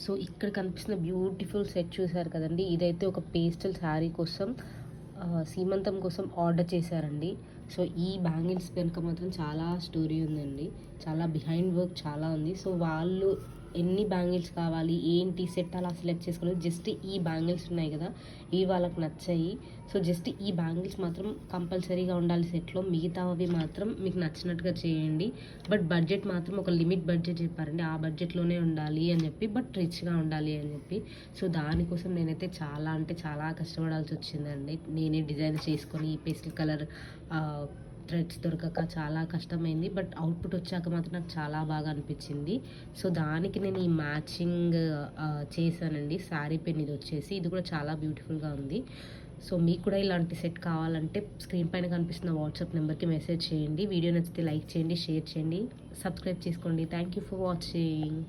So ఇక్కడ కనిపిస్తున్న beautiful set చూసారు కదండి, ఇదైతే ఒక పేస్టల్ శారీ కోసం సీమంతం కోసం ఆర్డర్ చేశారండి. సో ఈ బ్యాంగిల్స్ వెనుక మాత్రం చాలా స్టోరీ ఉందండి, చాలా బిహైండ్ వర్క్ చాలా ఉంది. సో వాళ్ళు ఎన్ని బ్యాంగిల్స్ కావాలి ఏంటి సెట్ అలా సెలెక్ట్ చేసుకోలేదు. జస్ట్ ఈ బ్యాంగిల్స్ ఉన్నాయి కదా, ఇవి వాళ్ళకి నచ్చాయి. సో జస్ట్ ఈ బ్యాంగిల్స్ మాత్రం కంపల్సరీగా ఉండాలి సెట్లో, మిగతావి మాత్రం మీకు నచ్చినట్టుగా చేయండి. బట్ బడ్జెట్ మాత్రం ఒక లిమిట్ బడ్జెట్ చెప్పారండి, ఆ బడ్జెట్లోనే ఉండాలి అని చెప్పి, బట్ రిచ్గా ఉండాలి అని చెప్పి. సో దానికోసం నేనైతే చాలా అంటే చాలా కష్టపడాల్సి వచ్చిందండి. నేనే డిజైన్ చేసుకొని ఈ పేస్టల్ కలర్ థ్రెడ్స్ దొరకక చాలా కష్టమైంది. బట్ అవుట్పుట్ వచ్చాక మాత్రం నాకు చాలా బాగా అనిపించింది. సో దానికి నేను ఈ మ్యాచింగ్ చేశానండి. శారీ పెన్ ఇది వచ్చేసి, ఇది కూడా చాలా బ్యూటిఫుల్గా ఉంది. సో మీకు కూడా ఇలాంటి సెట్ కావాలంటే స్క్రీన్ పైన కనిపిస్తున్న వాట్సాప్ నెంబర్కి మెసేజ్ చేయండి. వీడియో నచ్చితే లైక్ చేయండి, షేర్ చేయండి, సబ్స్క్రైబ్ చేసుకోండి. Thank you for watching.